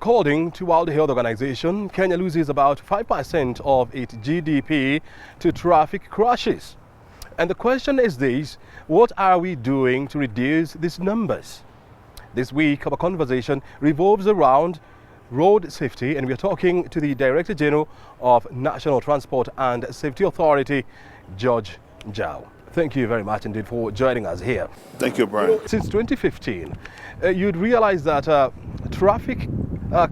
According to World Health Organization, Kenya loses about 5% of its GDP to traffic crashes. And the question is this: what are we doing to reduce these numbers? This week, our conversation revolves around road safety, and we are talking to the Director General of National Transport and Safety Authority, Judge Njao. Thank you very much indeed for joining us here. Thank you, Brian. Since 2015, you'd realize that traffic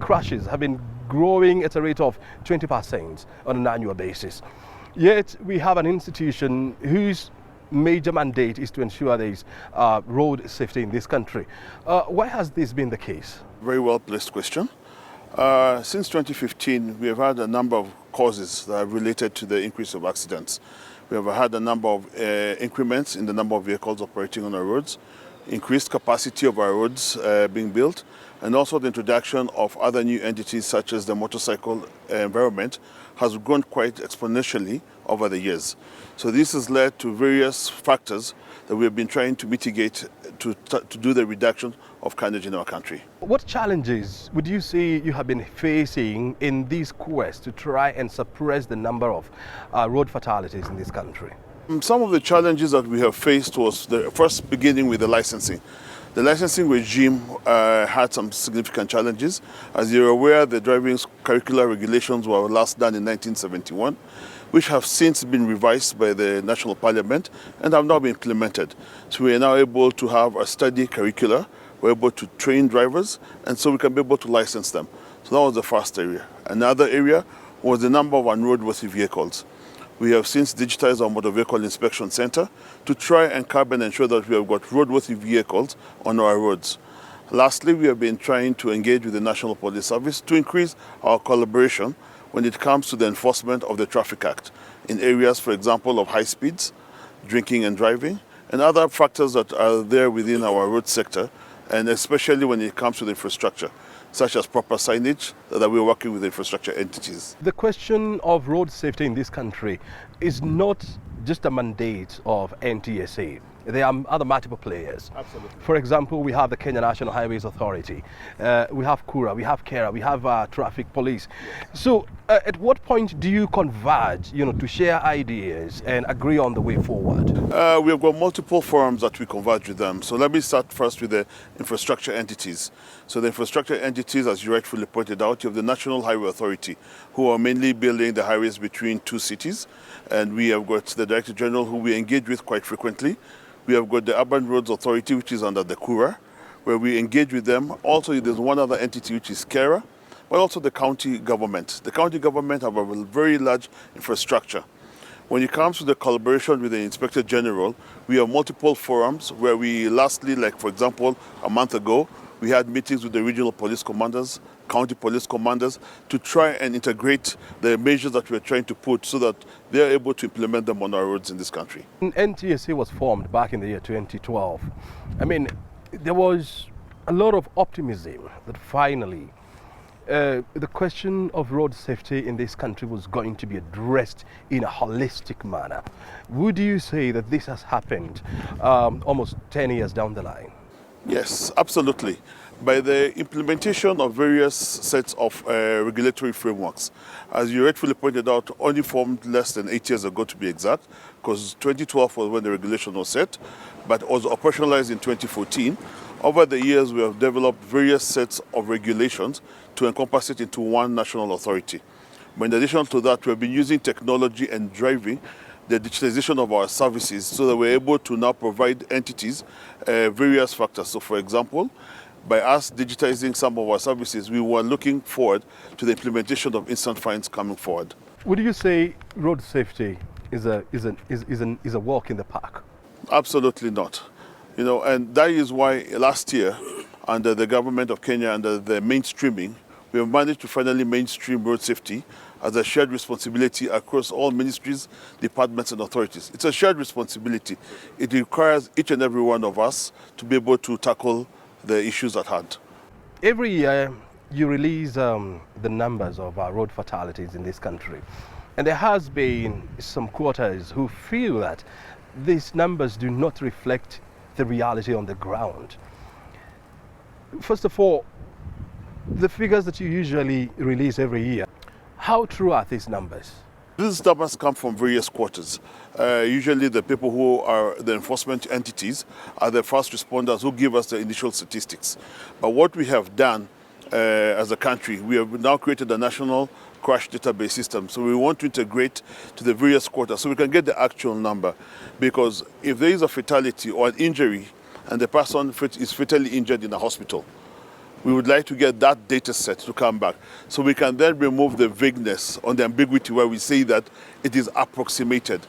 crashes have been growing at a rate of 20% on an annual basis. Yet we have an institution whose major mandate is to ensure there is road safety in this country. Why has this been the case? Very well placed question. Since 2015, we have had a number of causes that are related to the increase of accidents. We have had a number of increments in the number of vehicles operating on our roads, increased capacity of our roads being built, and also the introduction of other new entities such as the motorcycle environment has grown quite exponentially over the years. So this has led to various factors that we have been trying to mitigate to do the reduction of carnage in our country. What challenges would you say you have been facing in this quest to try and suppress the number of road fatalities in this country? Some of the challenges that we have faced was the first beginning with the licensing. The licensing regime had some significant challenges. As you're aware, the driving curricular regulations were last done in 1971, which have since been revised by the National Parliament and have now been implemented. So we are now able to have a study curricula, we're able to train drivers, and so we can be able to license them. So that was the first area. Another area was the number of unroadworthy vehicles. We have since digitized our motor vehicle inspection center to try and curb and ensure that we have got roadworthy vehicles on our roads. Lastly, we have been trying to engage with the National Police Service to increase our collaboration when it comes to the enforcement of the Traffic Act in areas, for example, of high speeds, drinking and driving, and other factors that are there within our road sector, and especially when it comes to the infrastructure, such as proper signage, that we're working with infrastructure entities. The question of road safety in this country is not just a mandate of NTSA. There are other multiple players. Absolutely. For example, we have the Kenya National Highways Authority, we have KURA, we have KERA, we have traffic police. So at what point do you converge, to share ideas and agree on the way forward? We have got multiple forums that we converge with them. So let me start first with the infrastructure entities. So the infrastructure entities, as you rightfully pointed out, you have the National Highway Authority, who are mainly building the highways between two cities. And we have got the Director General, who we engage with quite frequently. We have got the Urban Roads Authority, which is under the KURA, where we engage with them. Also, there's one other entity, which is KERA, but also the county government. The county government have a very large infrastructure. When it comes to the collaboration with the Inspector General, we have multiple forums where we lastly, like for example, a month ago, we had meetings with the regional police commanders, county police commanders, to try and integrate the measures that we're trying to put so that they're able to implement them on our roads in this country. NTSA was formed back in the year 2012. I mean, there was a lot of optimism that finally the question of road safety in this country was going to be addressed in a holistic manner. Would you say that this has happened almost 10 years down the line? Yes, absolutely. By the implementation of various sets of regulatory frameworks. As you rightfully pointed out, only formed less than 8 years ago to be exact, because 2012 was when the regulation was set, but was operationalized in 2014. Over the years, we have developed various sets of regulations to encompass it into one national authority. But in addition to that, we have been using technology and driving the digitalization of our services so that we're able to now provide entities various factors. So for example, by us digitizing some of our services, we were looking forward to the implementation of instant fines coming forward. Would you say road safety is a walk in the park? Absolutely not. And that is why last year, under the government of Kenya, under the mainstreaming, we have managed to finally mainstream road safety as a shared responsibility across all ministries, departments and authorities. It's a shared responsibility. It requires each and every one of us to be able to tackle the issues at hand. Every year you release the numbers of road fatalities in this country. And there has been some quarters who feel that these numbers do not reflect the reality on the ground. First of all, The figures that you usually release every year, how true are these numbers? These numbers come from various quarters. Usually the people who are the enforcement entities are the first responders who give us the initial statistics. But what we have done as a country, we have now created a national crash database system. So we want to integrate to the various quarters so we can get the actual number. Because if there is a fatality or an injury and the person is fatally injured in a hospital, we would like to get that data set to come back so we can then remove the vagueness on the ambiguity where we say that it is approximated.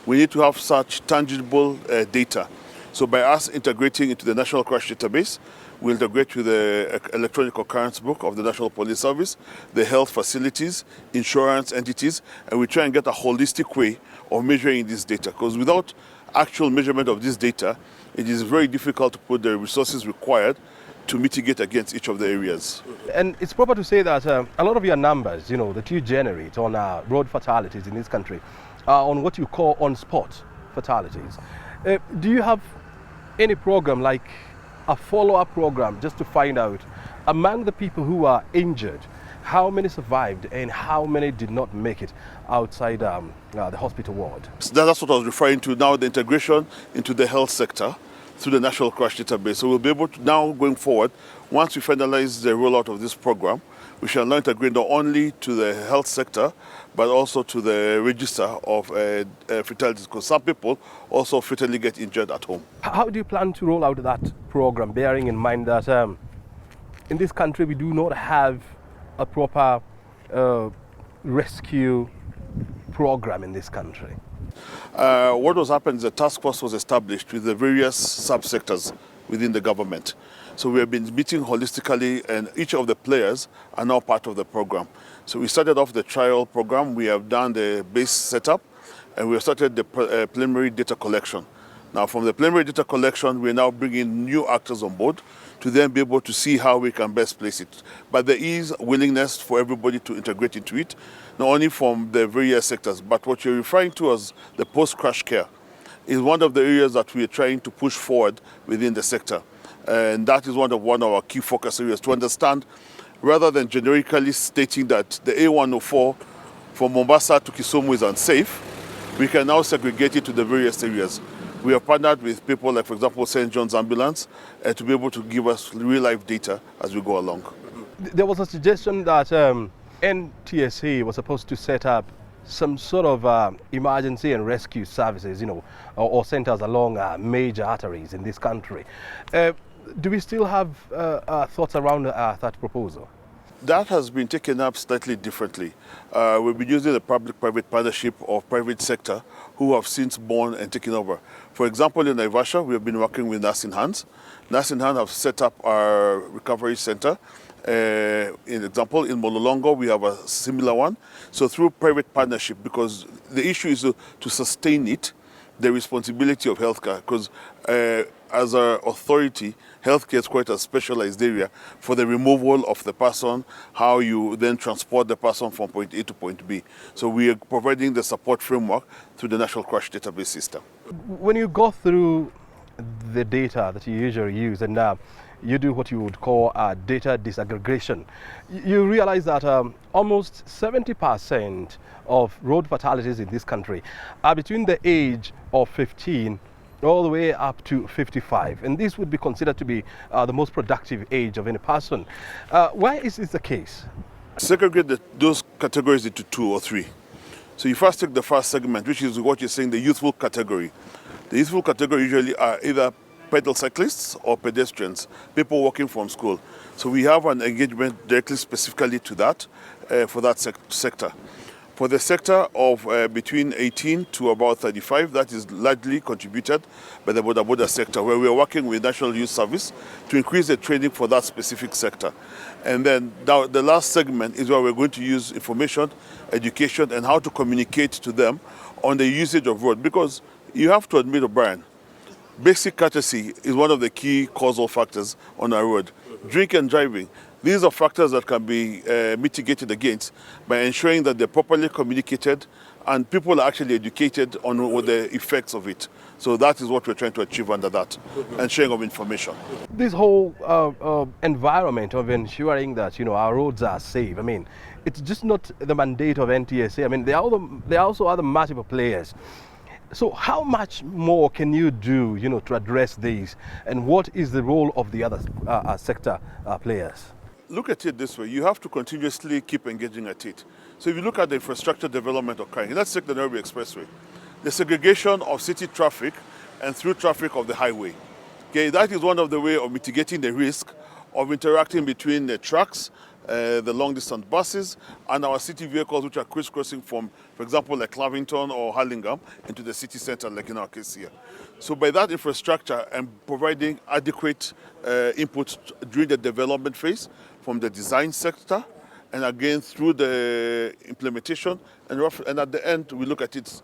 We need to have such tangible data. So by us integrating into the National Crash Database, we integrate with the electronic occurrence book of the National Police Service, the health facilities, insurance entities, and we try and get a holistic way of measuring this data. Because without actual measurement of this data, it is very difficult to put the resources required to mitigate against each of the areas. And it's proper to say that a lot of your numbers, that you generate on road fatalities in this country are on what you call on-spot fatalities. Do you have any program, like a follow-up program, just to find out among the people who are injured, how many survived and how many did not make it outside the hospital ward? So that's what I was referring to now, the integration into the health sector through the National Crash Database. So we'll be able to now, going forward, once we finalize the rollout of this program, we shall now integrate not only to the health sector, but also to the register of fatalities, because some people also fatally get injured at home. How do you plan to roll out that program, bearing in mind that in this country we do not have a proper rescue program in this country? What was happened is a task force was established with the various subsectors within the government. So we have been meeting holistically, and each of the players are now part of the program. So we started off the trial program, we have done the base setup, and we have started the preliminary data collection. Now from the preliminary data collection, we're now bringing new actors on board to then be able to see how we can best place it. But there is willingness for everybody to integrate into it, not only from the various sectors, but what you're referring to as the post-crash care is one of the areas that we are trying to push forward within the sector. And that is one of our key focus areas, to understand, rather than generically stating that the A104 from Mombasa to Kisumu is unsafe, we can now segregate it to the various areas. We have partnered with people like, for example, St. John's Ambulance to be able to give us real-life data as we go along. There was a suggestion that NTSA was supposed to set up some sort of emergency and rescue services, or centers along major arteries in this country. Do we still have thoughts around that proposal? That has been taken up slightly differently. We've been using the public-private partnership of private sector who have since born and taken over. For example, in Naivasha, we have been working with Nursing Hands. Nursing Hands have set up our recovery center. In example, in Mololongo, we have a similar one. So through private partnership, because the issue is to sustain it, the responsibility of healthcare, because as an authority, healthcare is quite a specialized area for the removal of the person, how you then transport the person from point A to point B. So we are providing the support framework through the National Crash Database system. When you go through the data that you usually use and you do what you would call data disaggregation, you realize that almost 70% of road fatalities in this country are between the age of 15 all the way up to 55, and this would be considered to be the most productive age of any person. Why is this the case? Segregate those categories into 2 or 3. So you first take the first segment, which is what you're saying, the youthful category. The youthful category usually are either pedal cyclists or pedestrians, people walking from school. So we have an engagement directly specifically to that, for that sector. For the sector of between 18 to about 35, that is largely contributed by the Boda Boda sector, where we are working with National Youth Service to increase the training for that specific sector. And then now the last segment is where we're going to use information, education, and how to communicate to them on the usage of road. Because you have to admit, O'Brien, basic courtesy is one of the key causal factors on our road. Drink and driving. These are factors that can be mitigated against by ensuring that they're properly communicated and people are actually educated on what the effects of it. So that is what we're trying to achieve under that, and sharing of information. This whole environment of ensuring that our roads are safe. I mean, it's just not the mandate of NTSA. I mean, there are also other multiple players. So how much more can you do, to address these? And what is the role of the other sector players? Look at it this way. You have to continuously keep engaging at it. So if you look at the infrastructure development occurring, let's take the Nairobi Expressway. The segregation of city traffic and through traffic of the highway. Okay, that is one of the ways of mitigating the risk of interacting between the trucks, the long-distance buses, and our city vehicles, which are crisscrossing from, for example, like Clavington or Hurlingham into the city center, like in our case here. So by that infrastructure and providing adequate input during the development phase from the design sector, and again through the implementation, and at the end we look at it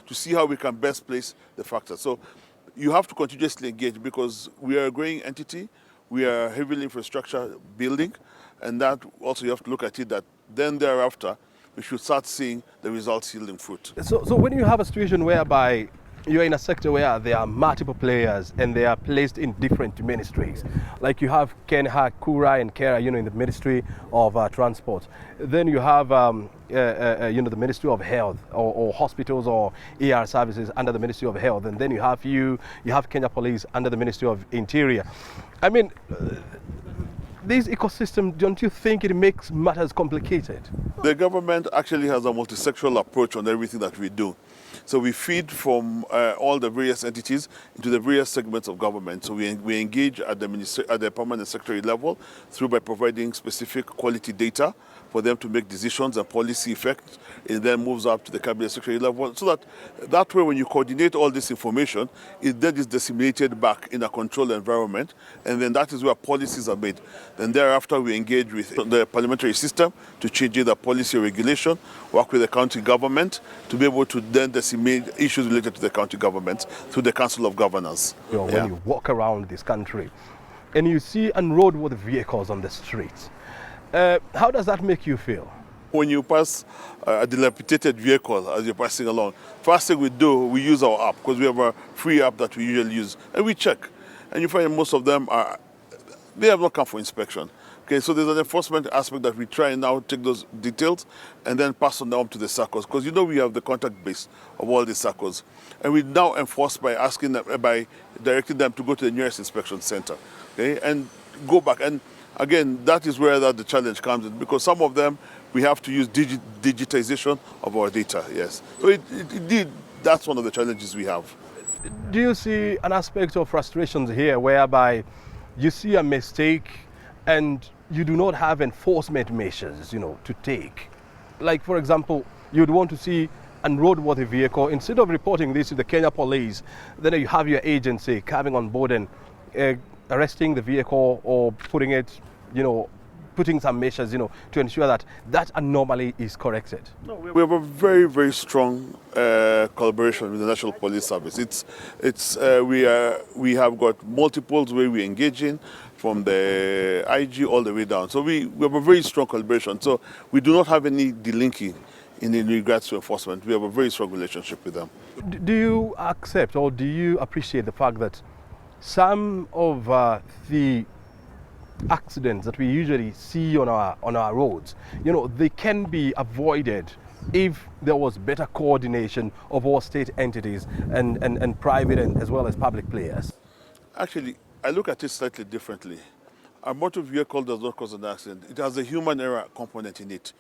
to see how we can best place the factors. So you have to continuously engage because we are a growing entity, we are heavily infrastructure building, and that also you have to look at it that then thereafter we should start seeing the results yielding fruit. So when you have a situation whereby you're in a sector where there are multiple players and they are placed in different ministries, like you have Kenha, Kura, and Kera, in the Ministry of Transport. Then you have, the Ministry of Health or hospitals or ER services under the Ministry of Health, and then you have Kenya Police under the Ministry of Interior. I mean, this ecosystem, don't you think it makes matters complicated? The government actually has a multi-sectoral approach on everything that we do. So we feed from all the various entities into the various segments of government. So we engage at the permanent secretary level by providing specific quality data for them to make decisions and policy effects. It then moves up to the cabinet secretary level. So that way when you coordinate all this information, it then is disseminated back in a controlled environment. And then that is where policies are made. Then thereafter we engage with the parliamentary system to change the policy or regulation, work with the county government to be able to then disseminate issues related to the county government through the Council of Governors. When you walk around this country and you see unroadworthy vehicles on the streets, how does that make you feel? When you pass a dilapidated vehicle as you're passing along, first thing we do, we use our app because we have a free app that we usually use, and we check. And you find most of them they have not come for inspection. Okay, so there's an enforcement aspect that we try and now take those details and then pass on down to the SACCOs, because we have the contact base of all the SACCOs. And we now enforce by by directing them to go to the nearest inspection center, okay, and go back. And again, that is where the challenge comes in, because some of them we have to use digitization of our data, yes. So indeed, that's one of the challenges we have. Do you see an aspect of frustrations here whereby you see a mistake and you do not have enforcement measures, to take? Like, for example, you'd want to see a roadworthy vehicle. Instead of reporting this to the Kenya Police, then you have your agency coming on board and arresting the vehicle or putting it, putting some measures, to ensure that that anomaly is corrected. No, we have a very, very strong collaboration with the National Police Service. We have got multiples where we engage in, from the IG all the way down. So we have a very strong collaboration. So we do not have any delinking in regards to enforcement. We have a very strong relationship with them. Do you accept or do you appreciate the fact that some of the accidents that we usually see on our roads, they can be avoided if there was better coordination of all state entities and private and as well as public players? Actually, I look at it slightly differently. A motor vehicle does not cause an accident. It has a human error component in it.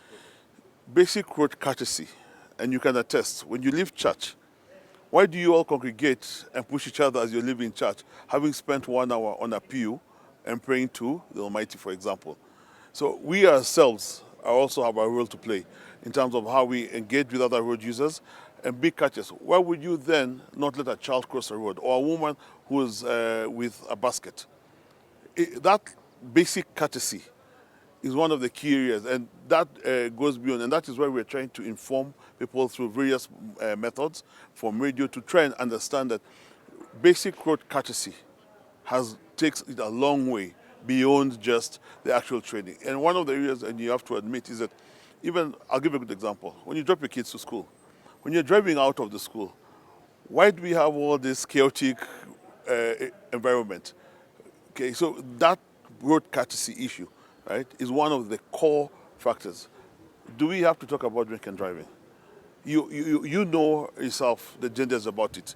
Basic road courtesy, and you can attest, when you leave church, why do you all congregate and push each other as you're leaving church, having spent 1 hour on a pew and praying to the Almighty, for example? So we ourselves also have a role to play in terms of how we engage with other road users and be courteous. Why would you then not let a child cross a road or a woman who is with a basket? That basic courtesy is one of the key areas, and that goes beyond, and that is why we're trying to inform people through various methods from radio to try and understand that basic road courtesy takes it a long way beyond just the actual training. And one of the areas, and you have to admit, is that I'll give a good example. When you drop your kids to school, When you're driving out of the school, why do we have all this chaotic environment? Okay, so that road courtesy issue, right, is one of the core factors. Do we have to talk about drink and driving? You know yourself the dangers about it.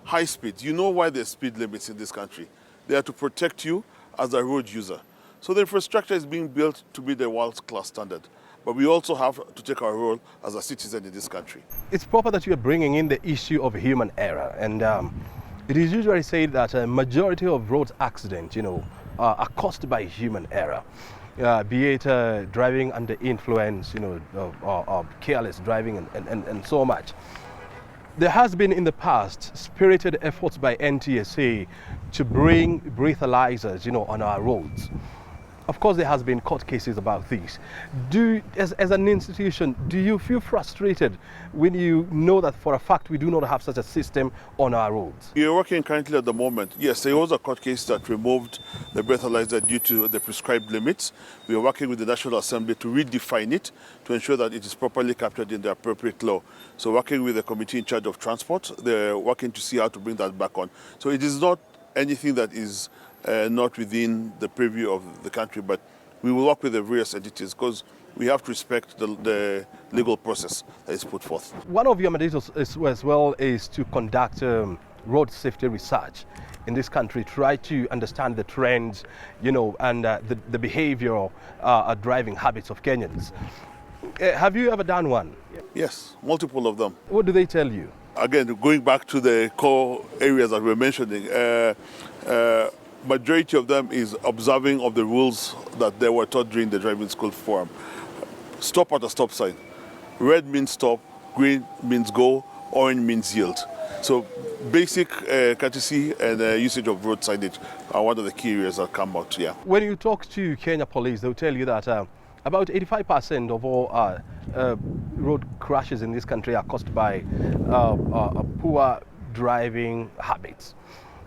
High speed, you know why there's speed limits in this country. They are to protect you as a road user. So the infrastructure is being built to be the world-class standard. But we also have to take our role as a citizen in this country. It's proper that you are bringing in the issue of human error. And it is usually said that a majority of road accidents, are caused by human error. Be it driving under influence, or careless driving and so much. There has been in the past spirited efforts by NTSA to bring breathalyzers, on our roads. Of course, there has been court cases about this. As an institution, do you feel frustrated when you know that for a fact we do not have such a system on our roads? We are working currently at the moment. Yes, there was a court case that removed the breathalyzer due to the prescribed limits. We are working with the National Assembly to redefine it to ensure that it is properly captured in the appropriate law. So working with the committee in charge of transport, they're working to see how to bring that back on. So it is not anything that is not within the purview of the country, but we will work with the various entities because we have to respect the legal process that is put forth. One of your mandates as well is to conduct road safety research in this country, try to understand the trends, and the behavioral driving habits of Kenyans. Have you ever done one? Yes, multiple of them. What do they tell you? Again, going back to the core areas that we're mentioning, majority of them is observing of the rules that they were taught during the driving school forum. Stop at a stop sign. Red means stop, green means go, orange means yield. So basic courtesy and usage of road signage are one of the key areas that come out here. When you talk to Kenya police, they'll tell you that about 85% of all road crashes in this country are caused by poor driving habits.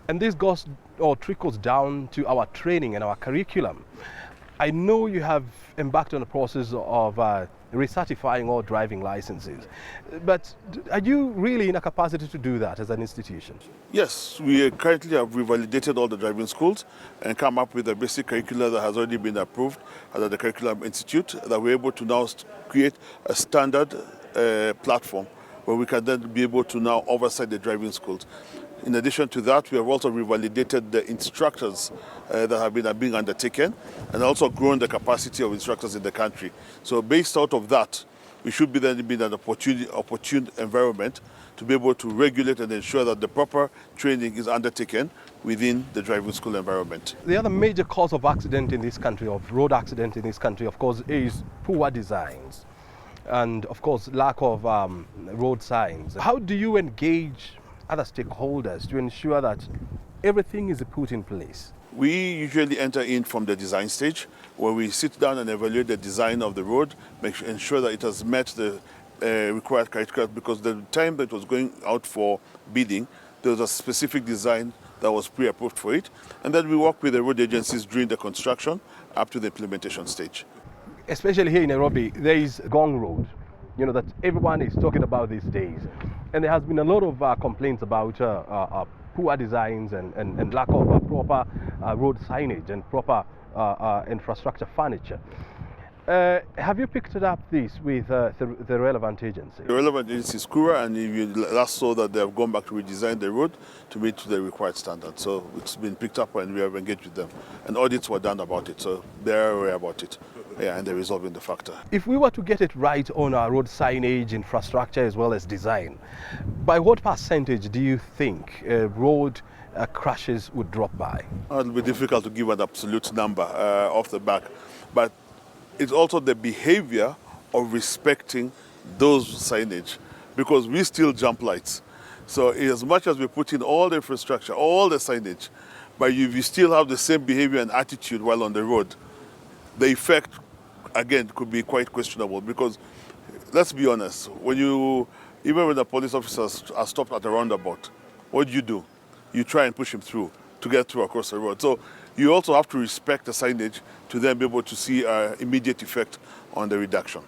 And this goes or trickles down to our training and our curriculum. I know you have embarked on a process of recertifying all driving licenses, but are you really in a capacity to do that as an institution? Yes, we currently have revalidated all the driving schools and come up with a basic curriculum that has already been approved at the Curriculum Institute, that we're able to now create a standard platform where we can then be able to now oversight the driving schools. In addition to that, we have also revalidated the instructors that have been being undertaken and also grown the capacity of instructors in the country. So based out of that, we should be then in an opportune environment to be able to regulate and ensure that the proper training is undertaken within the driving school environment. The other major cause of accident in this country, of road accident in this country, of course, is poor designs and, of course, lack of road signs. How do you engage other stakeholders to ensure that everything is put in place? We usually enter in from the design stage, where we sit down and evaluate the design of the road, ensure that it has met the required criteria, because the time that it was going out for bidding, there was a specific design that was pre-approved for it. And then we work with the road agencies during the construction up to the implementation stage. Especially here in Nairobi, there is Gong Road, that everyone is talking about these days. And there has been a lot of complaints about poor designs and lack of proper road signage and proper infrastructure furniture. Have you picked up this with the relevant agency? The relevant agency is Kura, and you last saw that they have gone back to redesign the road to meet the required standards. So it's been picked up and we have engaged with them. And audits were done about it, so they're aware about it. Yeah, and they're resolving the factor. If we were to get it right on our road signage, infrastructure, as well as design, by what percentage do you think road crashes would drop by? It'll be difficult to give an absolute number off the back, but it's also the behavior of respecting those signage, because we still jump lights. So as much as we put in all the infrastructure, all the signage, but if you still have the same behavior and attitude while on the road, the effect, again, could be quite questionable. Because let's be honest, even when the police officers are stopped at a roundabout, what do? You try and push him through to get through across the road. So you also have to respect the signage to then be able to see immediate effect on the reduction.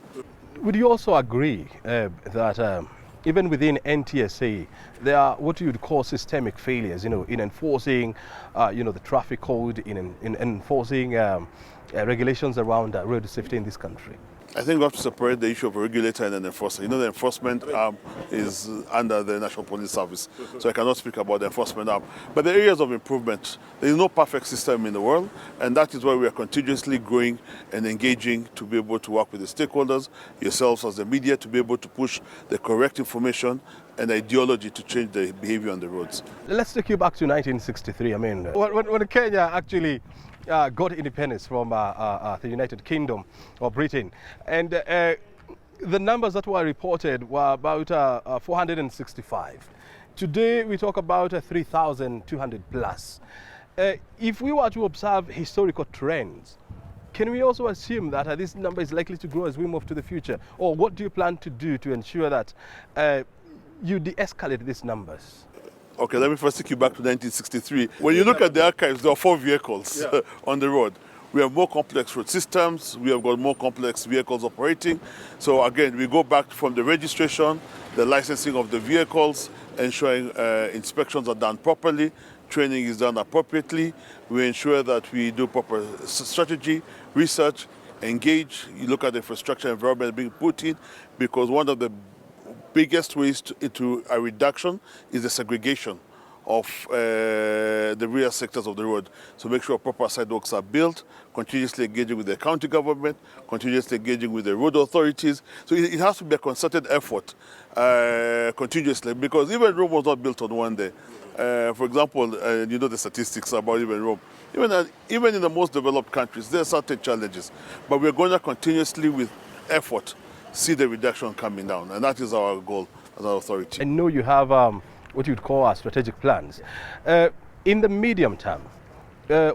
Would you also agree that even within NTSA, there are what you would call systemic failures, in enforcing, the traffic code, in enforcing regulations around road safety in this country? I think we have to separate the issue of a regulator and an enforcer. The enforcement arm is under the National Police Service, so I cannot speak about the enforcement arm. But the areas of improvement, there is no perfect system in the world, and that is why we are continuously growing and engaging to be able to work with the stakeholders, yourselves as the media, to be able to push the correct information and ideology to change the behavior on the roads. Let's take you back to 1963. I mean, when Kenya actually got independence from the United Kingdom or Britain, and the numbers that were reported were about 465. Today we talk about 3,200 plus. If we were to observe historical trends, can we also assume that this number is likely to grow as we move to the future? Or what do you plan to do to ensure that you de-escalate these numbers? Okay, let me first take you back to 1963. When you look at the archives, there are 4 vehicles on the road. We have more complex road systems. We have got more complex vehicles operating. So again, we go back from the registration, the licensing of the vehicles, ensuring inspections are done properly, training is done appropriately. We ensure that we do proper strategy, research, engage. You look at the infrastructure environment being put in, because one of the biggest ways to a reduction is the segregation of the rear sectors of the road. So make sure proper sidewalks are built, continuously engaging with the county government, continuously engaging with the road authorities. So it has to be a concerted effort continuously, because even Rome was not built on one day. For example, the statistics about even Rome. Even in the most developed countries, there are certain challenges. But we're going to continuously, with effort, see the reduction coming down, and that is our goal as an authority. I know you have what you'd call strategic plans. In the medium term,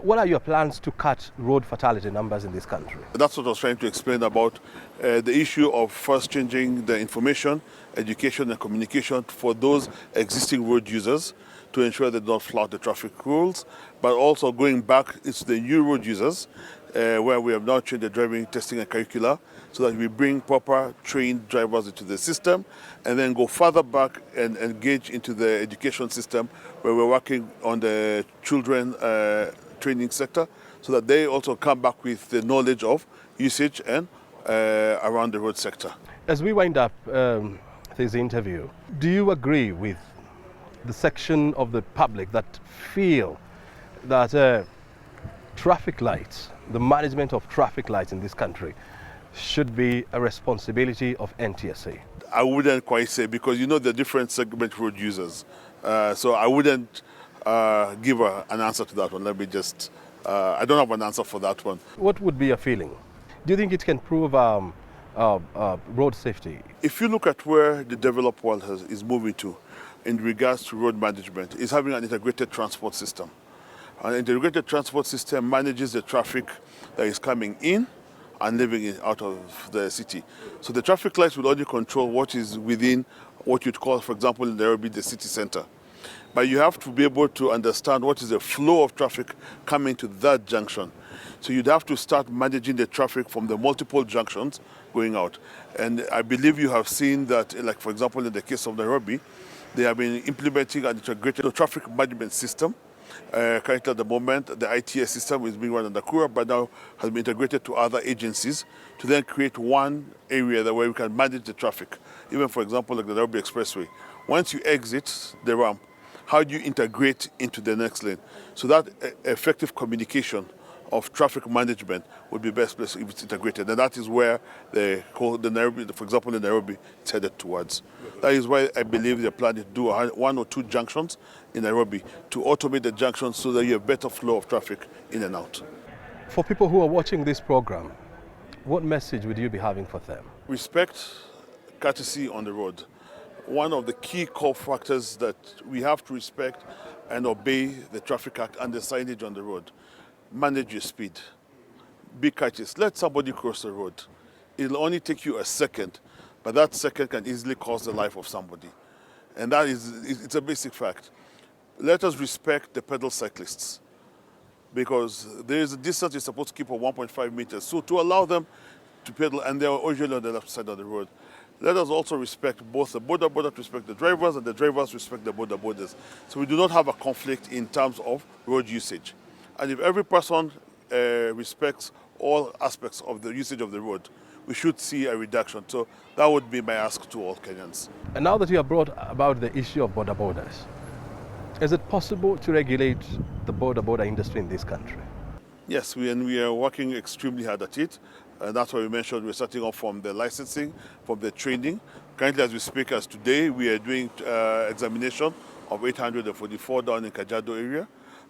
what are your plans to cut road fatality numbers in this country? That's what I was trying to explain about the issue of first changing the information, education and communication for those existing road users to ensure they don't flout the traffic rules, but also going back into the new road users, where we have now changed the driving testing and curricula, so that we bring proper trained drivers into the system, and then go further back and engage into the education system, where we're working on the children training sector, so that they also come back with the knowledge of usage and around the road sector. As we wind up this interview, do you agree with the section of the public that feel that traffic lights, the management of traffic lights in this country, should be a responsibility of NTSA? I wouldn't quite say, because the different segment road users. So I wouldn't give an answer to that one. Let me just, I don't have an answer for that one. What would be your feeling? Do you think it can improve road safety? If you look at where the developed world is moving to in regards to road management, is having an integrated transport system. An integrated transport system manages the traffic that is coming in and leaving out of the city. So the traffic lights will only control what is within what you'd call, for example, in Nairobi, the city center. But you have to be able to understand what is the flow of traffic coming to that junction. So you'd have to start managing the traffic from the multiple junctions going out. And I believe you have seen that, like for example, in the case of Nairobi, they have been implementing an integrated traffic management system. Currently at the moment, the ITS system is being run under Kura, but now has been integrated to other agencies to then create one area where we can manage the traffic. Even for example, like the Nairobi Expressway. Once you exit the ramp, how do you integrate into the next lane? So that effective communication of traffic management would be best placed if it's integrated. And that is where the Nairobi, for example, in Nairobi, it's headed towards. That is why I believe they're planning to do 1 or 2 junctions in Nairobi to automate the junctions so that you have better flow of traffic in and out. For people who are watching this program, what message would you be having for them? Respect, courtesy on the road. One of the key core factors that we have to respect and obey the Traffic Act and the signage on the road. Manage your speed. Be courteous. Let somebody cross the road. It'll only take you a second, but that second can easily cost the life of somebody. And it's a basic fact. Let us respect the pedal cyclists, because there is a distance you're supposed to keep of 1.5 meters. So to allow them to pedal, and they're usually on the left side of the road, let us also respect both the border respect the drivers and the drivers respect the borders. So we do not have a conflict in terms of road usage. And if every person respects all aspects of the usage of the road, we should see a reduction. So that would be my ask to all Kenyans. And now that you have brought about the issue of borders, is it possible to regulate the border industry in this country? Yes, we are working extremely hard at it. And that's why we mentioned we're starting off from the licensing, from the training. Currently, as we speak, as today, we are doing examination of 844 down in Kajiado area.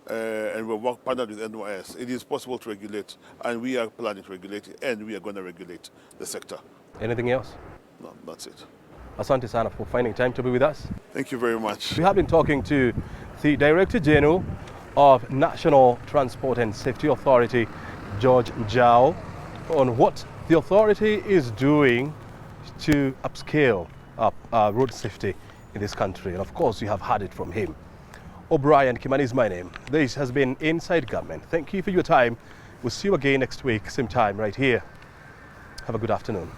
And we're partnered with NYS. It is possible to regulate, and we are planning to regulate it, and we are going to regulate the sector. Anything else? No, that's it. Asante sana for finding time to be with us. Thank you very much. We have been talking to the Director General of National Transport and Safety Authority, George Njao, on what the authority is doing to upscale road safety in this country. And of course, you have heard it from him. O'Brien Kimani is my name. This has been Inside Government. Thank you for your time. We'll see you again next week, same time right here. Have a good afternoon.